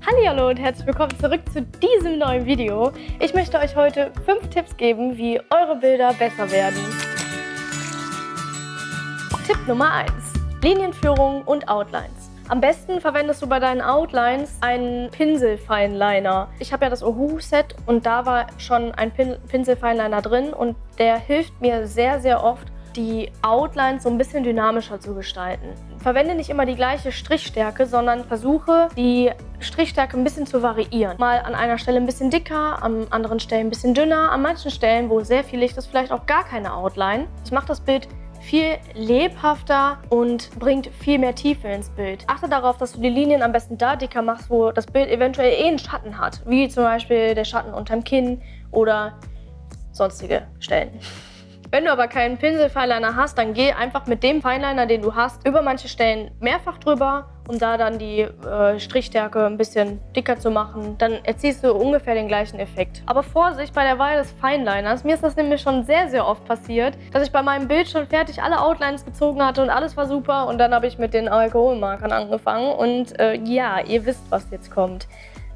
Hallihallo und herzlich willkommen zurück zu diesem neuen Video. Ich möchte euch heute 5 Tipps geben, wie eure Bilder besser werden. Tipp Nummer 1: Linienführung und Outlines. Am besten verwendest du bei deinen Outlines einen Pinselfeinliner. Ich habe ja das Ohu-Set und da war schon ein Pinselfeinliner drin und der hilft mir sehr, sehr oft, die Outlines so ein bisschen dynamischer zu gestalten. Verwende nicht immer die gleiche Strichstärke, sondern versuche, die Strichstärke ein bisschen zu variieren. Mal an einer Stelle ein bisschen dicker, an anderen Stellen ein bisschen dünner, an manchen Stellen, wo sehr viel Licht ist, vielleicht auch gar keine Outline. Das macht das Bild viel lebhafter und bringt viel mehr Tiefe ins Bild. Achte darauf, dass du die Linien am besten da dicker machst, wo das Bild eventuell einen Schatten hat, wie zum Beispiel der Schatten unterm Kinn oder sonstige Stellen. Wenn du aber keinen Pinselfeinliner hast, dann geh einfach mit dem Feinliner, den du hast, über manche Stellen mehrfach drüber, um da dann die Strichstärke ein bisschen dicker zu machen. Dann erzielst du ungefähr den gleichen Effekt. Aber Vorsicht bei der Wahl des Feinliners. Mir ist das nämlich schon sehr, sehr oft passiert, dass ich bei meinem Bild schon fertig alle Outlines gezogen hatte und alles war super. Und dann habe ich mit den Alkoholmarkern angefangen und ja, ihr wisst, was jetzt kommt.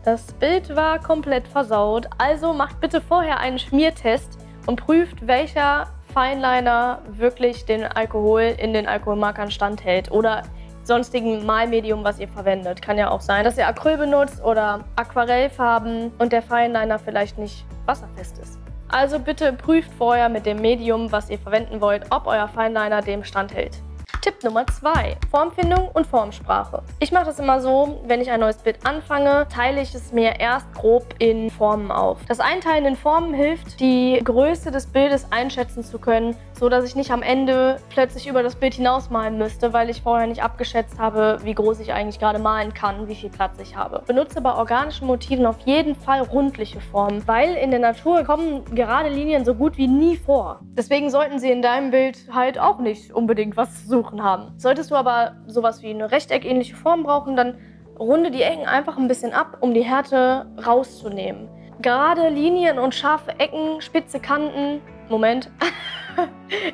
Das Bild war komplett versaut. Also macht bitte vorher einen Schmiertest und prüft, welcher Feinliner wirklich den Alkohol in den Alkoholmarkern standhält oder sonstigen Malmedium, was ihr verwendet. Kann ja auch sein, dass ihr Acryl benutzt oder Aquarellfarben und der Feinliner vielleicht nicht wasserfest ist. Also bitte prüft vorher mit dem Medium, was ihr verwenden wollt, ob euer Feinliner dem standhält. Tipp Nummer 2: Formfindung und Formsprache. Ich mache das immer so, wenn ich ein neues Bild anfange, teile ich es mir erst grob in Formen auf. Das Einteilen in Formen hilft, die Größe des Bildes einschätzen zu können, so dass ich nicht am Ende plötzlich über das Bild hinausmalen müsste, weil ich vorher nicht abgeschätzt habe, wie groß ich eigentlich gerade malen kann, wie viel Platz ich habe. Benutze bei organischen Motiven auf jeden Fall rundliche Formen, weil in der Natur kommen gerade Linien so gut wie nie vor. Deswegen sollten sie in deinem Bild halt auch nicht unbedingt was zu suchen haben. Solltest du aber sowas wie eine rechteckähnliche Form brauchen, dann runde die Ecken einfach ein bisschen ab, um die Härte rauszunehmen. Gerade Linien und scharfe Ecken, spitze Kanten, Moment,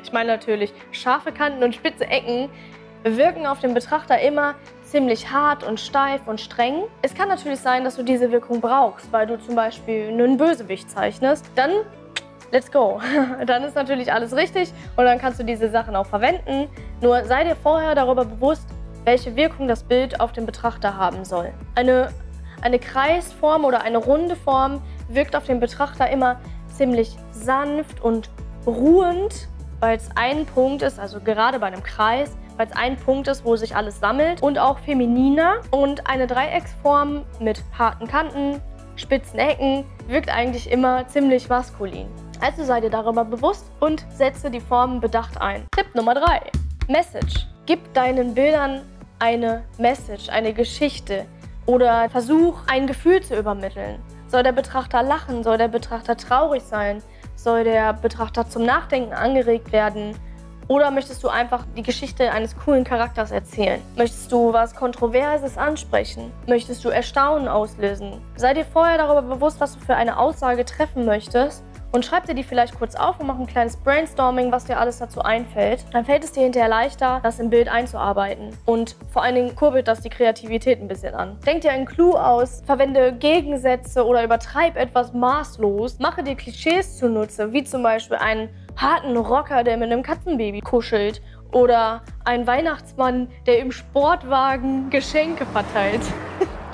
ich meine natürlich scharfe Kanten und spitze Ecken wirken auf den Betrachter immer ziemlich hart und steif und streng. Es kann natürlich sein, dass du diese Wirkung brauchst, weil du zum Beispiel einen Bösewicht zeichnest. Dann let's go. Dann ist natürlich alles richtig und dann kannst du diese Sachen auch verwenden. Nur sei dir vorher darüber bewusst, welche Wirkung das Bild auf den Betrachter haben soll. Eine Kreisform oder eine runde Form wirkt auf den Betrachter immer ziemlich sanft und ruhend, weil es ein Punkt ist, also gerade bei einem Kreis, weil es ein Punkt ist, wo sich alles sammelt und auch femininer. Und eine Dreiecksform mit harten Kanten, spitzen Ecken wirkt eigentlich immer ziemlich maskulin. Also sei dir darüber bewusst und setze die Formen bedacht ein. Tipp Nummer 3: Message. Gib deinen Bildern eine Message, eine Geschichte oder versuch, ein Gefühl zu übermitteln. Soll der Betrachter lachen? Soll der Betrachter traurig sein? Soll der Betrachter zum Nachdenken angeregt werden? Oder möchtest du einfach die Geschichte eines coolen Charakters erzählen? Möchtest du was Kontroverses ansprechen? Möchtest du Erstaunen auslösen? Sei dir vorher darüber bewusst, was du für eine Aussage treffen möchtest und schreib dir die vielleicht kurz auf und mach ein kleines Brainstorming, was dir alles dazu einfällt. Dann fällt es dir hinterher leichter, das im Bild einzuarbeiten. Und vor allen Dingen kurbelt das die Kreativität ein bisschen an. Denk dir einen Clou aus, verwende Gegensätze oder übertreib etwas maßlos. Mache dir Klischees zunutze, wie zum Beispiel einen harten Rocker, der mit einem Katzenbaby kuschelt. Oder ein Weihnachtsmann, der im Sportwagen Geschenke verteilt.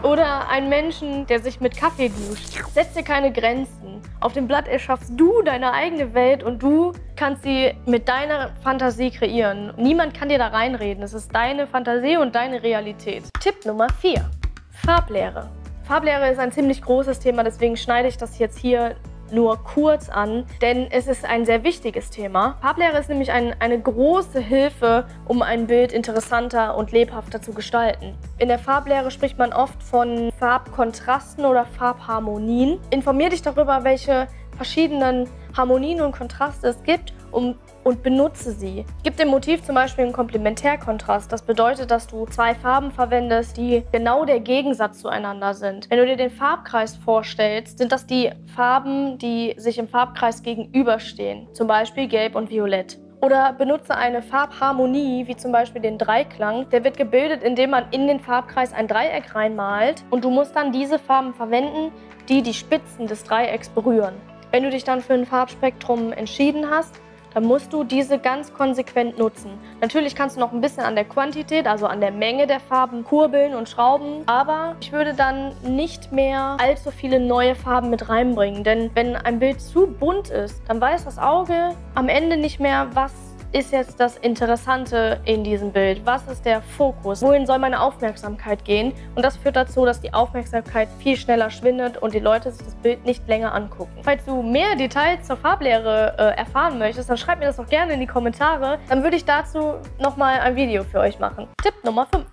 Oder einen Menschen, der sich mit Kaffee duscht. Setz dir keine Grenzen. Auf dem Blatt erschaffst du deine eigene Welt und du kannst sie mit deiner Fantasie kreieren. Niemand kann dir da reinreden. Es ist deine Fantasie und deine Realität. Tipp Nummer 4: Farblehre. Farblehre ist ein ziemlich großes Thema, deswegen schneide ich das jetzt hier nur kurz an, denn es ist ein sehr wichtiges Thema. Farblehre ist nämlich eine große Hilfe, um ein Bild interessanter und lebhafter zu gestalten. In der Farblehre spricht man oft von Farbkontrasten oder Farbharmonien. Informier dich darüber, welche verschiedenen Harmonien und Kontraste es gibt und benutze sie. Gib dem Motiv zum Beispiel einen Komplementärkontrast. Das bedeutet, dass du 2 Farben verwendest, die genau der Gegensatz zueinander sind. Wenn du dir den Farbkreis vorstellst, sind das die Farben, die sich im Farbkreis gegenüberstehen. Zum Beispiel Gelb und Violett. Oder benutze eine Farbharmonie, wie zum Beispiel den Dreiklang. Der wird gebildet, indem man in den Farbkreis ein Dreieck reinmalt. Und du musst dann diese Farben verwenden, die die Spitzen des Dreiecks berühren. Wenn du dich dann für ein Farbspektrum entschieden hast, dann musst du diese ganz konsequent nutzen. Natürlich kannst du noch ein bisschen an der Quantität, also an der Menge der Farben kurbeln und schrauben, aber ich würde dann nicht mehr allzu viele neue Farben mit reinbringen, denn wenn ein Bild zu bunt ist, dann weiß das Auge am Ende nicht mehr, was ist jetzt das Interessante in diesem Bild? Was ist der Fokus? Wohin soll meine Aufmerksamkeit gehen? Und das führt dazu, dass die Aufmerksamkeit viel schneller schwindet und die Leute sich das Bild nicht länger angucken. Falls du mehr Details zur Farblehre erfahren möchtest, dann schreib mir das doch gerne in die Kommentare. Dann würde ich dazu nochmal ein Video für euch machen. Tipp Nummer 5.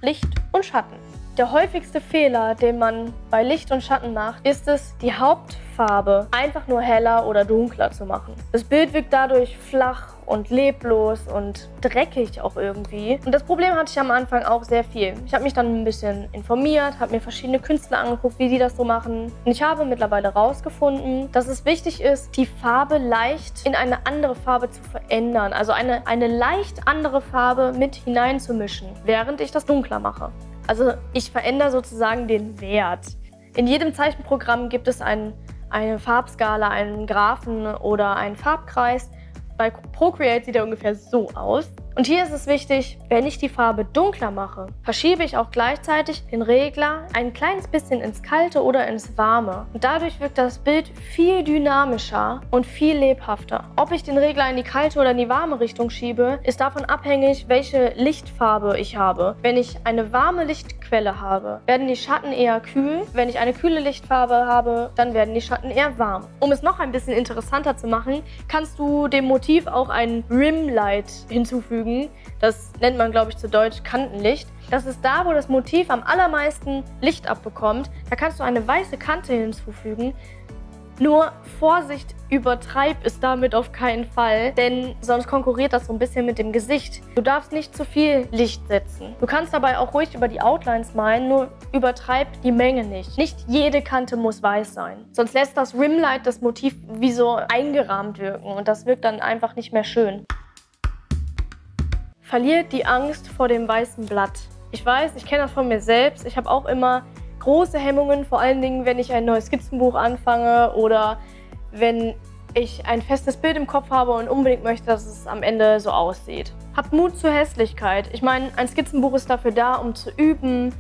Licht und Schatten. Der häufigste Fehler, den man bei Licht und Schatten macht, ist es, die Hauptfarbe einfach nur heller oder dunkler zu machen. Das Bild wirkt dadurch flach und leblos und dreckig auch irgendwie. Und das Problem hatte ich am Anfang auch sehr viel. Ich habe mich dann ein bisschen informiert, habe mir verschiedene Künstler angeguckt, wie die das so machen. Und ich habe mittlerweile herausgefunden, dass es wichtig ist, die Farbe leicht in eine andere Farbe zu verändern. Also eine leicht andere Farbe mit hineinzumischen, während ich das dunkler mache. Also ich verändere sozusagen den Wert. In jedem Zeichenprogramm gibt es eine Farbskala, einen Graphen oder einen Farbkreis. Bei Procreate sieht er ungefähr so aus. Und hier ist es wichtig, wenn ich die Farbe dunkler mache, verschiebe ich auch gleichzeitig den Regler ein kleines bisschen ins Kalte oder ins Warme. Und dadurch wirkt das Bild viel dynamischer und viel lebhafter. Ob ich den Regler in die kalte oder in die warme Richtung schiebe, ist davon abhängig, welche Lichtfarbe ich habe. Wenn ich eine warme Lichtquelle habe, werden die Schatten eher kühl. Wenn ich eine kühle Lichtfarbe habe, dann werden die Schatten eher warm. Um es noch ein bisschen interessanter zu machen, kannst du dem Motiv auch ein Rimlight hinzufügen. Das nennt man, glaube ich, zu Deutsch Kantenlicht. Das ist da, wo das Motiv am allermeisten Licht abbekommt. Da kannst du eine weiße Kante hinzufügen. Nur Vorsicht, übertreib es damit auf keinen Fall, denn sonst konkurriert das so ein bisschen mit dem Gesicht. Du darfst nicht zu viel Licht setzen. Du kannst dabei auch ruhig über die Outlines malen, nur übertreib die Menge nicht. Nicht jede Kante muss weiß sein. Sonst lässt das Rimlight das Motiv wie so eingerahmt wirken und das wirkt dann einfach nicht mehr schön. Verliert die Angst vor dem weißen Blatt. Ich weiß, ich kenne das von mir selbst. Ich habe auch immer große Hemmungen, vor allen Dingen, wenn ich ein neues Skizzenbuch anfange oder wenn ich ein festes Bild im Kopf habe und unbedingt möchte, dass es am Ende so aussieht. Habt Mut zur Hässlichkeit. Ich meine, ein Skizzenbuch ist dafür da, um zu üben.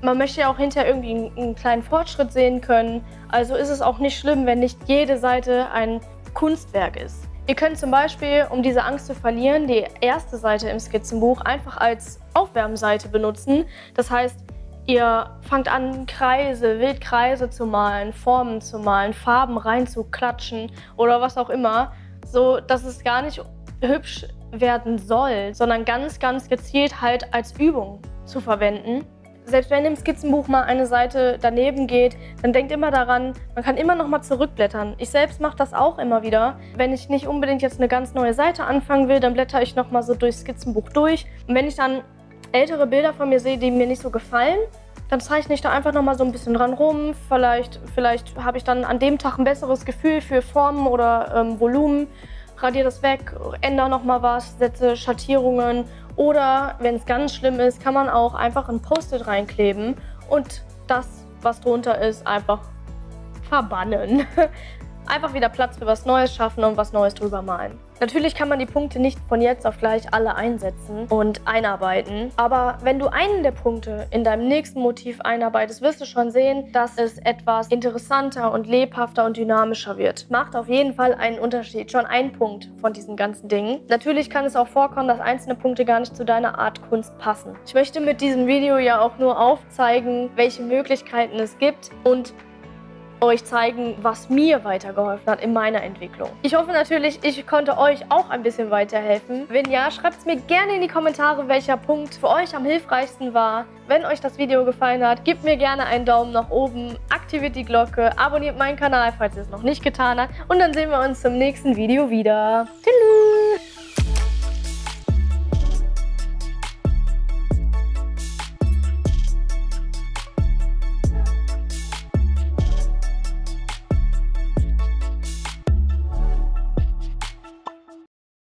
Man möchte ja auch hinterher irgendwie einen kleinen Fortschritt sehen können. Also ist es auch nicht schlimm, wenn nicht jede Seite ein Kunstwerk ist. Ihr könnt zum Beispiel, um diese Angst zu verlieren, die erste Seite im Skizzenbuch einfach als Aufwärmseite benutzen. Das heißt, ihr fangt an, Wildkreise zu malen, Formen zu malen, Farben reinzuklatschen oder was auch immer, so dass es gar nicht hübsch werden soll, sondern ganz, ganz gezielt halt als Übung zu verwenden. Selbst wenn im Skizzenbuch mal eine Seite daneben geht, dann denkt immer daran, man kann immer noch mal zurückblättern. Ich selbst mache das auch immer wieder. Wenn ich nicht unbedingt jetzt eine ganz neue Seite anfangen will, dann blätter ich noch mal so durchs Skizzenbuch durch. Und wenn ich dann ältere Bilder von mir sehe, die mir nicht so gefallen, dann zeichne ich da einfach noch mal so ein bisschen dran rum. Vielleicht habe ich dann an dem Tag ein besseres Gefühl für Formen oder Volumen. Radiere das weg, ändere noch mal was, setze Schattierungen. Oder, wenn es ganz schlimm ist, kann man auch einfach ein Post-it reinkleben und das, was drunter ist, einfach verbannen. Einfach wieder Platz für was Neues schaffen und was Neues drüber malen. Natürlich kann man die Punkte nicht von jetzt auf gleich alle einsetzen und einarbeiten. Aber wenn du einen der Punkte in deinem nächsten Motiv einarbeitest, wirst du schon sehen, dass es etwas interessanter und lebhafter und dynamischer wird. Macht auf jeden Fall einen Unterschied. Schon ein Punkt von diesen ganzen Dingen. Natürlich kann es auch vorkommen, dass einzelne Punkte gar nicht zu deiner Art Kunst passen. Ich möchte mit diesem Video ja auch nur aufzeigen, welche Möglichkeiten es gibt und euch zeigen, was mir weitergeholfen hat in meiner Entwicklung. Ich hoffe natürlich, ich konnte euch auch ein bisschen weiterhelfen. Wenn ja, schreibt es mir gerne in die Kommentare, welcher Punkt für euch am hilfreichsten war. Wenn euch das Video gefallen hat, gebt mir gerne einen Daumen nach oben, aktiviert die Glocke, abonniert meinen Kanal, falls ihr es noch nicht getan habt. Und dann sehen wir uns zum nächsten Video wieder. Tschüss!